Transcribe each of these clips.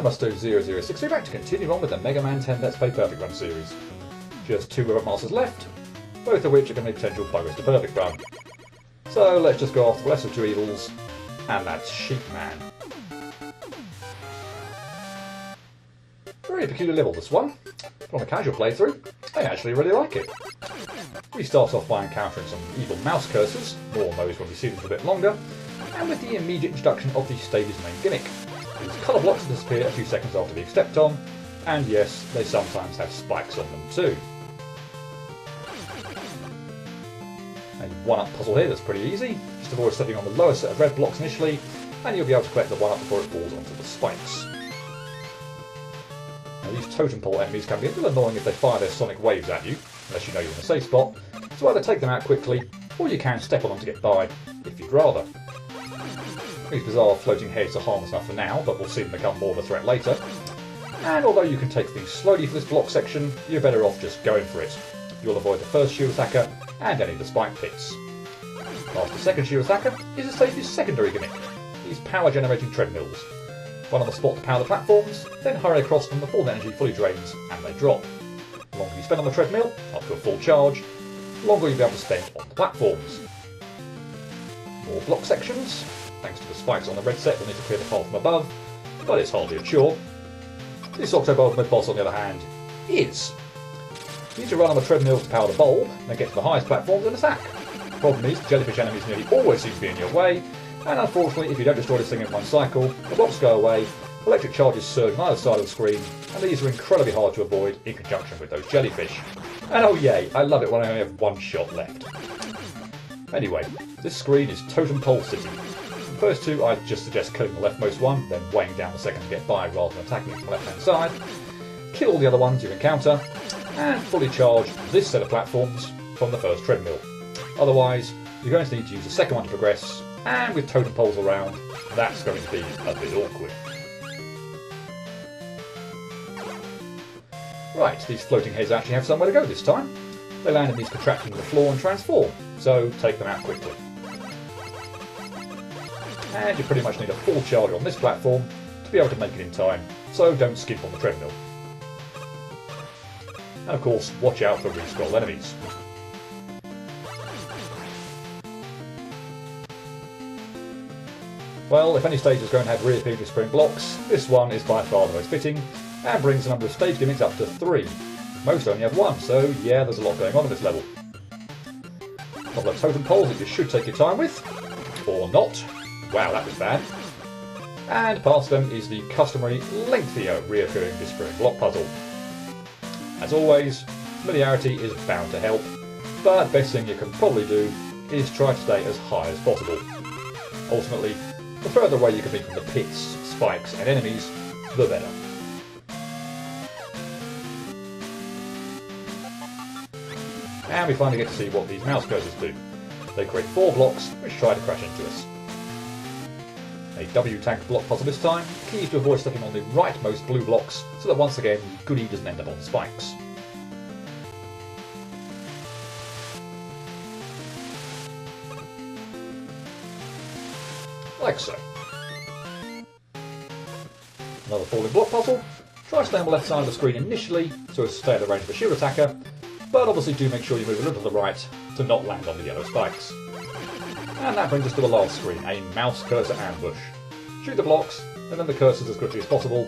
And Musto0063 back to continue on with the Mega Man 10 Let's Play Perfect Run series. Just 2 Robot Masters left, both of which are going to be potential buggers to Perfect Run. So let's just go off the lesser of two evils, and that's Sheep Man. Very peculiar level, this one. But on a casual playthrough, I actually really like it. We start off by encountering some evil mouse cursors, more on those when we see them for a bit longer, and with the immediate introduction of the stage's main gimmick. These colour blocks disappear a few seconds after being stepped on, and yes, they sometimes have spikes on them too. A one-up puzzle here that's pretty easy. Just avoid stepping on the lower set of red blocks initially, and you'll be able to collect the one-up before it falls onto the spikes. Now, these totem pole enemies can be a little annoying if they fire their sonic waves at you, unless you know you're in a safe spot, so either take them out quickly, or you can step on them to get by, if you'd rather. These bizarre floating heads are harmless enough for now, but will soon become more of a threat later. And although you can take things slowly for this block section, you're better off just going for it. You'll avoid the first shield attacker and any of the spike pits. After the second shield attacker is the stage's secondary gimmick, these power generating treadmills. Run on the spot to power the platforms, then hurry across them before the energy fully drains and they drop. The longer you spend on the treadmill, up to a full charge, the longer you'll be able to spend on the platforms. More block sections. Thanks to the spikes on the red set, we'll need to clear the path from above, but it's hardly a chore. This Octobolt mid-boss, on the other hand, is. You need to run on the treadmill to power the bulb, then get to the highest platforms and attack. The problem is, jellyfish enemies nearly always seem to be in your way, and unfortunately, if you don't destroy this thing in one cycle, the blocks go away, electric charges surge on either side of the screen, and these are incredibly hard to avoid in conjunction with those jellyfish. And oh yay, I love it when I only have one shot left. Anyway, this screen is Totem Pole City. The first two, I'd just suggest killing the leftmost one, then weighing down the second to get by rather than attacking it from the left-hand side. Kill all the other ones you encounter, and fully charge this set of platforms from the first treadmill. Otherwise, you're going to need to use the second one to progress, and with totem poles around, that's going to be a bit awkward. Right, these floating heads actually have somewhere to go this time. They land in these contraptions on the floor and transform, so take them out quickly. And you pretty much need a full charge on this platform to be able to make it in time, so don't skip on the treadmill. And of course, watch out for re-scroll enemies. Well, if any stage is going to have reappearing spring blocks, this one is by far the most fitting, and brings the number of stage gimmicks up to 3. Most only have 1, so yeah, there's a lot going on in this level. A couple of totem poles that you should take your time with, or not. Wow, that was bad. And past them is the customary lengthier reoccurring disappearing block puzzle. As always, familiarity is bound to help, but best thing you can probably do is try to stay as high as possible. Ultimately, the further away you can be from the pits, spikes and enemies, the better. And we finally get to see what these mouse cursors do. They create 4 blocks which try to crash into us. A W-tanked block puzzle this time. Key is to avoid stepping on the rightmost blue blocks so that once again Goody doesn't end up on the spikes. Like so. Another falling block puzzle. Try to stay on the left side of the screen initially so as to stay at the range of a shield attacker, but obviously do make sure you move a little to the right to not land on the yellow spikes. And that brings us to the last screen, a mouse cursor ambush. Shoot the blocks, and then the cursors as quickly as possible.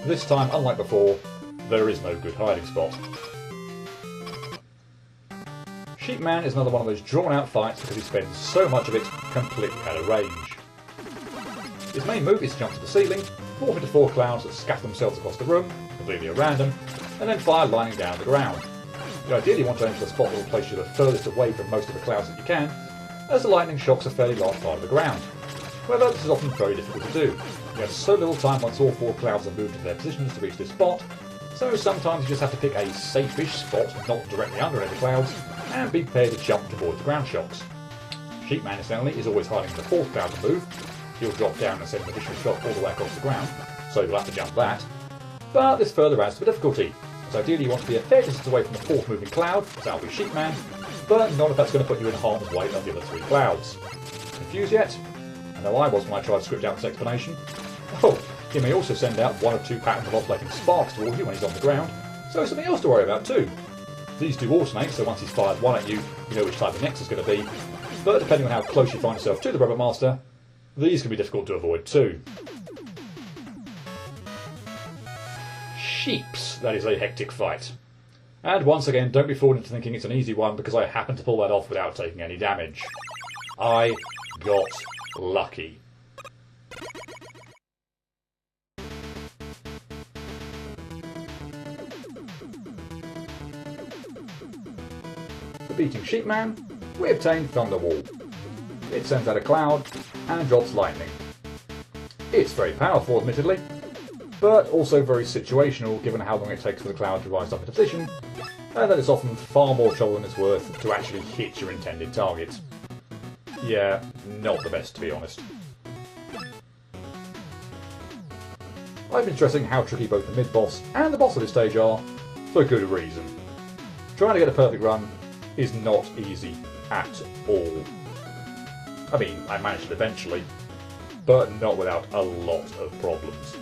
This time, unlike before, there is no good hiding spot. Sheep Man is another one of those drawn out fights because he spends so much of it completely out of range. His main move is to jump to the ceiling, morph into 4 clouds that scatter themselves across the room, completely at random, and then fire lining down the ground. You ideally want to aim for the spot that will place you the furthest away from most of the clouds that you can, as the lightning shocks a fairly large part of the ground. However, this is often very difficult to do. You have so little time once all 4 clouds are moved to their positions to reach this spot, so sometimes you just have to pick a safe-ish spot not directly under any of the clouds, and be prepared to jump to avoid the ground shocks. Sheep Man, incidentally, is always hiding in the 4th cloud to move. He'll drop down and send an additional shock all the way across the ground, so you'll have to jump that. But this further adds to the difficulty, as ideally you want to be a fair distance away from the 4th moving cloud, as that will be Sheep Man, but not if that's going to put you in harm's way of the other 3 clouds. Confused yet? I know I was when I tried to script out this explanation. Oh, he may also send out one or two patterns of oscillating sparks towards you when he's on the ground, so something else to worry about too. These do alternate, so once he's fired one at you, you know which type the next is going to be, but depending on how close you find yourself to the Robot Master, these can be difficult to avoid too. Sheeps, that is a hectic fight. And once again, don't be fooled into thinking it's an easy one because I happened to pull that off without taking any damage. I got lucky. For beating Sheepman, we obtained Thunderwall. It sends out a cloud and drops lightning. It's very powerful, admittedly, but also very situational given how long it takes for the cloud to rise up into position, and that it's often far more trouble than it's worth to actually hit your intended target. Yeah, not the best, to be honest. I've been stressing how tricky both the mid-boss and the boss of this stage are, for good reason. Trying to get a perfect run is not easy at all. I mean, I managed it eventually, but not without a lot of problems.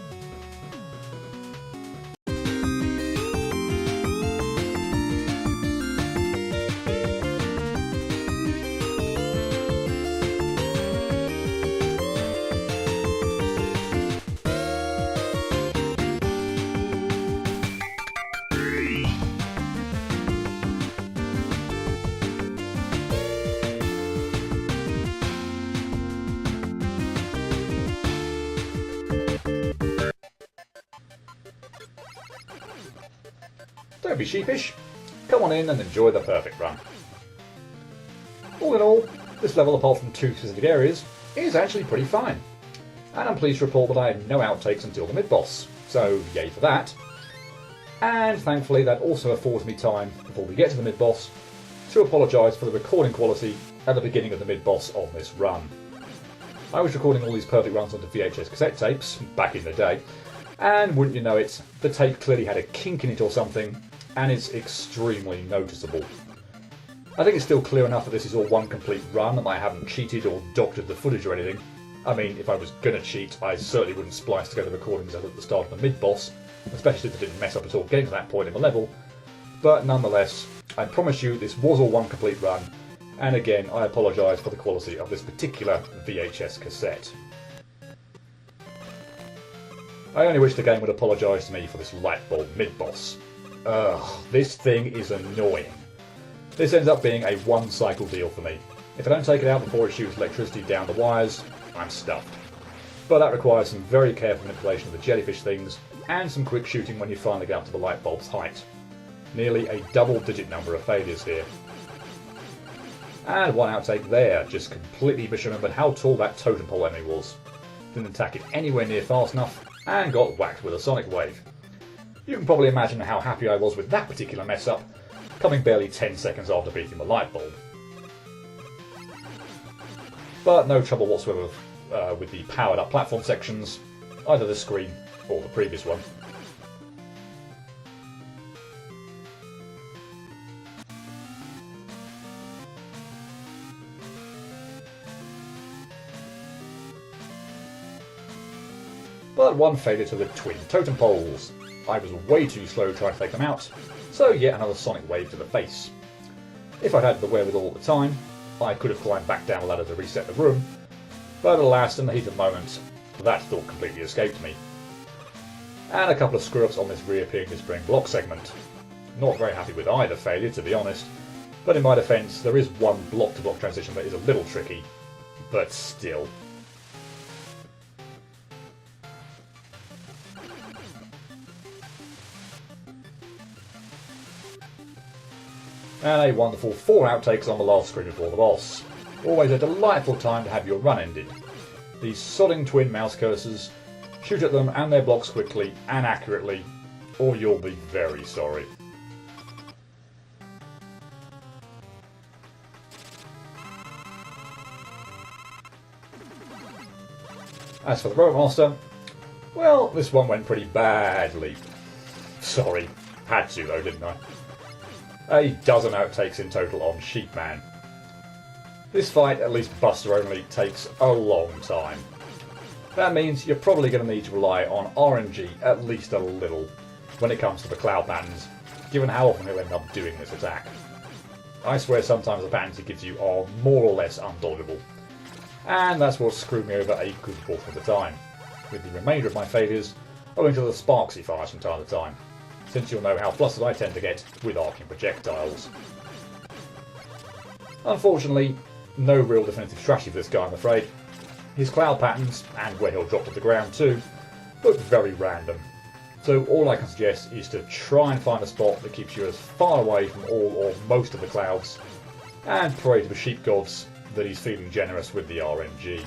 Don't be sheepish. Come on in and enjoy the perfect run. All in all, this level, apart from two specific areas, is actually pretty fine. And I'm pleased to report that I had no outtakes until the mid-boss, so yay for that. And thankfully that also affords me time, before we get to the mid-boss, to apologise for the recording quality at the beginning of the mid-boss of this run. I was recording all these perfect runs onto VHS cassette tapes, back in the day, and wouldn't you know it, the tape clearly had a kink in it or something, and it's extremely noticeable. I think it's still clear enough that this is all one complete run and I haven't cheated or doctored the footage or anything. I mean, if I was gonna cheat, I certainly wouldn't splice together recordings as at the start of the mid-boss, especially if it didn't mess up at all getting to that point in the level. But nonetheless, I promise you this was all one complete run, and again, I apologise for the quality of this particular VHS cassette. I only wish the game would apologise to me for this light bulb mid-boss. Ugh, this thing is annoying. This ends up being a one-cycle deal for me. If I don't take it out before it shoots electricity down the wires, I'm stuffed. But that requires some very careful manipulation of the jellyfish things, and some quick shooting when you finally get up to the light bulb's height. Nearly a double-digit number of failures here. And one outtake there, just completely misremembered how tall that totem pole enemy was. Didn't attack it anywhere near fast enough, and got whacked with a sonic wave. You can probably imagine how happy I was with that particular mess up, coming barely 10 seconds after beating the light bulb. But no trouble whatsoever with the powered up platform sections, either this screen or the previous one. But one failure to the twin totem poles. I was way too slow trying to take them out, so yet another sonic wave to the face. If I'd had the wherewithal at the time, I could have climbed back down the ladder to reset the room, but alas, in the heat of the moment, that thought completely escaped me. And a couple of screw-ups on this reappearing disappearing block segment. Not very happy with either failure, to be honest, but in my defence, there is one block-to-block transition that is a little tricky, but still. And a wonderful 4 outtakes on the last screen before the boss. Always a delightful time to have your run ended. These sodding twin mouse cursors, shoot at them and their blocks quickly and accurately, or you'll be very sorry. As for the Robot Master, well, this one went pretty badly. Sorry, had to though, didn't I? A dozen outtakes in total on Sheepman. This fight, at least Buster only, takes a long time. That means you're probably going to need to rely on RNG at least a little when it comes to the cloud patterns, given how often you'll end up doing this attack. I swear sometimes the patterns it gives you are more or less undodgeable, and that's what screwed me over a good portion of the time, with the remainder of my failures owing to the sparks he fires from time to time, since you'll know how flustered I tend to get with arcing projectiles. Unfortunately, no real definitive strategy for this guy, I'm afraid. His cloud patterns, and where he'll drop to the ground too, look very random. So all I can suggest is to try and find a spot that keeps you as far away from all or most of the clouds, and pray to the sheep gods that he's feeling generous with the RNG.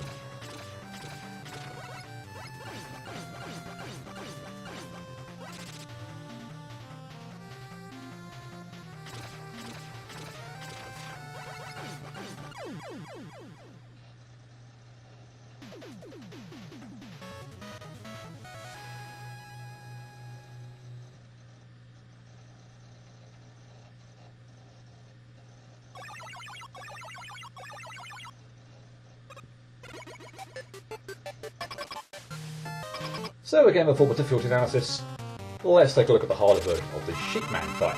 So again, before the difficulty analysis, let's take a look at the harder version of the Sheepman fight.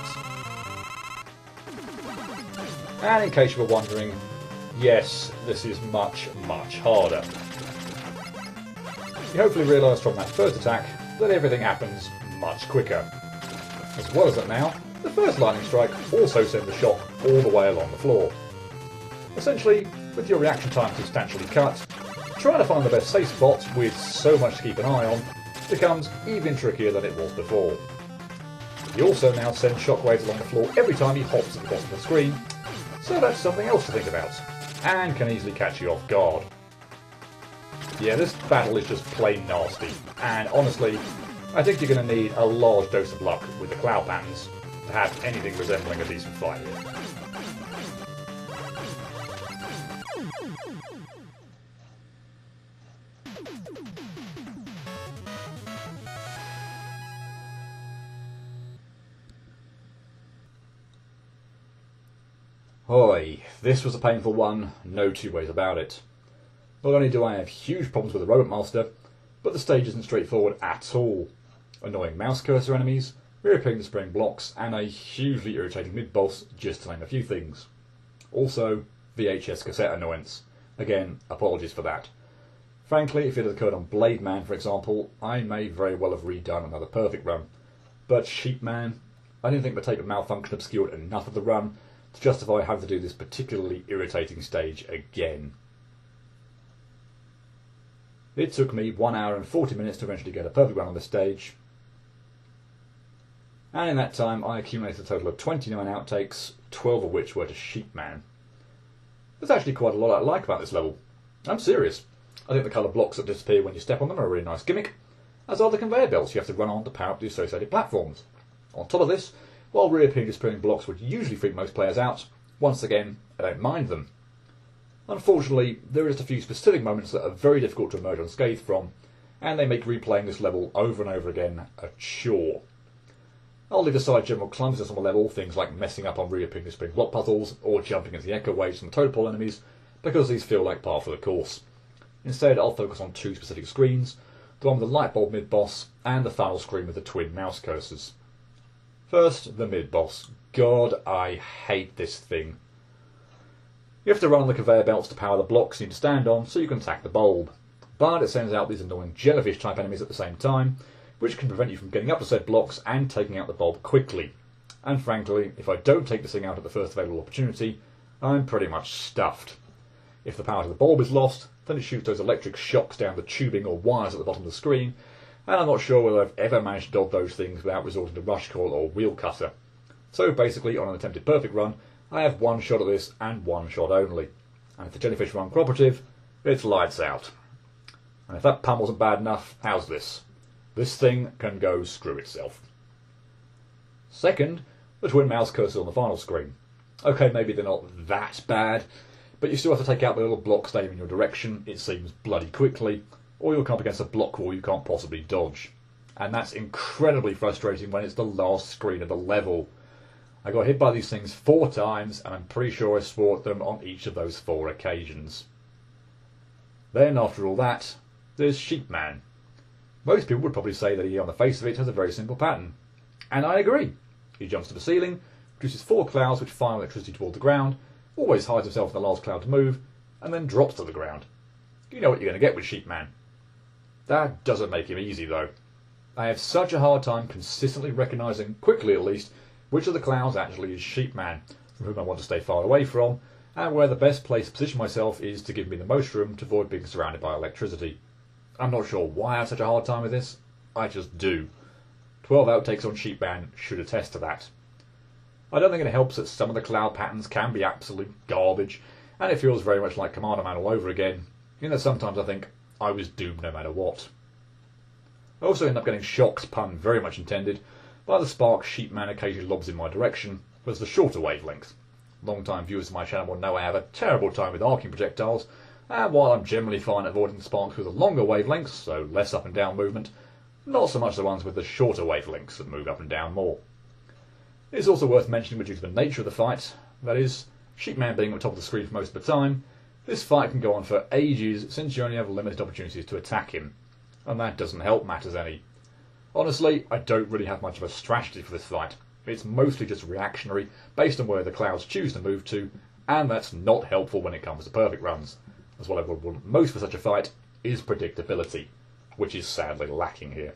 And in case you were wondering, yes, this is much, much harder. You hopefully realised from that first attack that everything happens much quicker. As well as that now, the first lightning strike also sends a shock all the way along the floor. Essentially, with your reaction time substantially cut, trying to find the best safe spot with so much to keep an eye on becomes even trickier than it was before. He also now sends shockwaves along the floor every time he hops at the bottom of the screen, so that's something else to think about, and can easily catch you off guard. Yeah, this battle is just plain nasty, and honestly, I think you're going to need a large dose of luck with the cloud patterns to have anything resembling a decent fight here. Oi, this was a painful one, no two ways about it. Not only do I have huge problems with the Robot Master, but the stage isn't straightforward at all. Annoying mouse cursor enemies, reappearing the spring blocks, and a hugely irritating mid-boss, just to name a few things. Also, VHS cassette annoyance. Again, apologies for that. Frankly, if it had occurred on Blade Man, for example, I may very well have redone another perfect run. But Sheepman, I didn't think the tape malfunction obscured enough of the run to justify having to do this particularly irritating stage again. It took me 1 hour and 40 minutes to eventually get a perfect run on this stage, and in that time I accumulated a total of 29 outtakes, 12 of which were to Sheepman. There's actually quite a lot I like about this level. I'm serious. I think the colour blocks that disappear when you step on them are a really nice gimmick, as are the conveyor belts you have to run on to power up the associated platforms. On top of this, while reappearing and disappearing blocks would usually freak most players out, once again, I don't mind them. Unfortunately, there are just a few specific moments that are very difficult to emerge unscathed from, and they make replaying this level over and over again a chore. I'll leave aside general clumsiness on the level, things like messing up on reappearing and disappearing block puzzles, or jumping into the echo waves from the Toadpole enemies, because these feel like par for the course. Instead, I'll focus on two specific screens, the one with the light bulb mid-boss, and the final screen with the twin mouse cursors. First, the mid-boss. God, I hate this thing. You have to run on the conveyor belts to power the blocks you need to stand on so you can attack the bulb. But it sends out these annoying jellyfish-type enemies at the same time, which can prevent you from getting up to said blocks and taking out the bulb quickly. And frankly, if I don't take this thing out at the first available opportunity, I'm pretty much stuffed. If the power to the bulb is lost, then it shoots those electric shocks down the tubing or wires at the bottom of the screen, and I'm not sure whether I've ever managed to dodge those things without resorting to rush coil or wheel cutter. So basically, on an attempted perfect run, I have one shot at this and one shot only. And if the jellyfish run cooperative, it's lights out. And if that pun wasn't bad enough, how's this? This thing can go screw itself. Second, the twin mouse cursors on the final screen. Okay, maybe they're not that bad, but you still have to take out the little blocks that aim in your direction, it seems bloody quickly, or you'll come up against a block wall you can't possibly dodge. And that's incredibly frustrating when it's the last screen of the level. I got hit by these things 4 times, and I'm pretty sure I swore at them on each of those 4 occasions. Then, after all that, There's Sheepman. Most people would probably say that he, on the face of it, has a very simple pattern. And I agree. He jumps to the ceiling, produces 4 clouds which fire electricity toward the ground, always hides himself in the last cloud to move, and then drops to the ground. You know what you're going to get with Sheepman. That doesn't make him easy, though. I have such a hard time consistently recognising, quickly at least, which of the clouds actually is Sheepman, from whom I want to stay far away from, and where the best place to position myself is to give me the most room to avoid being surrounded by electricity. I'm not sure why I have such a hard time with this. I just do. 12 Outtakes on Sheepman should attest to that. I don't think it helps that some of the cloud patterns can be absolute garbage, and it feels very much like Commander Man all over again, in that sometimes I think I was doomed no matter what. I also end up getting shocked, pun very much intended, by the sparks Sheepman occasionally lobs in my direction, as the shorter wavelengths. Long-time viewers of my channel will know I have a terrible time with arcing projectiles, and while I'm generally fine avoiding the sparks with the longer wavelengths, so less up and down movement, not so much the ones with the shorter wavelengths that move up and down more. It's also worth mentioning that due to the nature of the fight, that is, Sheepman being on top of the screen for most of the time, this fight can go on for ages since you only have limited opportunities to attack him, and that doesn't help matters any. Honestly, I don't really have much of a strategy for this fight. It's mostly just reactionary, based on where the clouds choose to move to, and that's not helpful when it comes to perfect runs, as what I would want most for such a fight is predictability, which is sadly lacking here.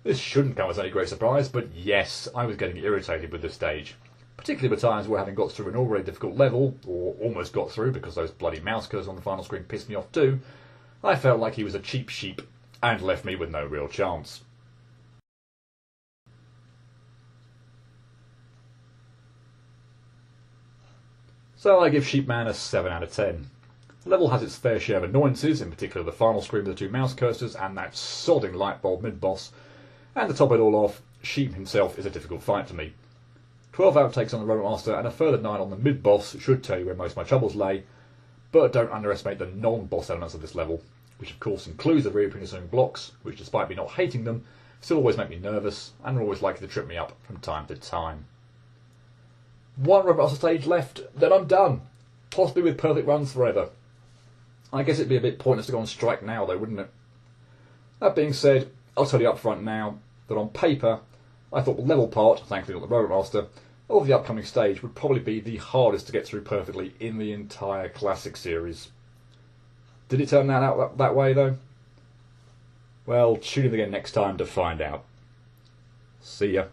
This shouldn't come as any great surprise, but yes, I was getting irritated with this stage. Particularly with times where, having got through an already difficult level, or almost got through because those bloody mouse cursors on the final screen pissed me off too, I felt like he was a cheap sheep and left me with no real chance. So I give Sheepman a 7 out of 10. The level has its fair share of annoyances, in particular the final screen with the 2 mouse cursors and that sodding light bulb mid-boss, and to top it all off, Sheep himself is a difficult fight for me. 12 outtakes on the Robot Master and a further 9 on the mid-boss should tell you where most of my troubles lay, but don't underestimate the non-boss elements of this level, which of course includes the reappearing of some blocks, which despite me not hating them, still always make me nervous and are always likely to trip me up from time to time. 1 Robot Master stage left, then I'm done, possibly with perfect runs forever. I guess it'd be a bit pointless to go on strike now though, wouldn't it? That being said, I'll tell you up front now that on paper, I thought the level part, thankfully not the Robot Master, of the upcoming stage would probably be the hardest to get through perfectly in the entire classic series. Did it turn out that way though? Well, tune in again next time to find out. See ya.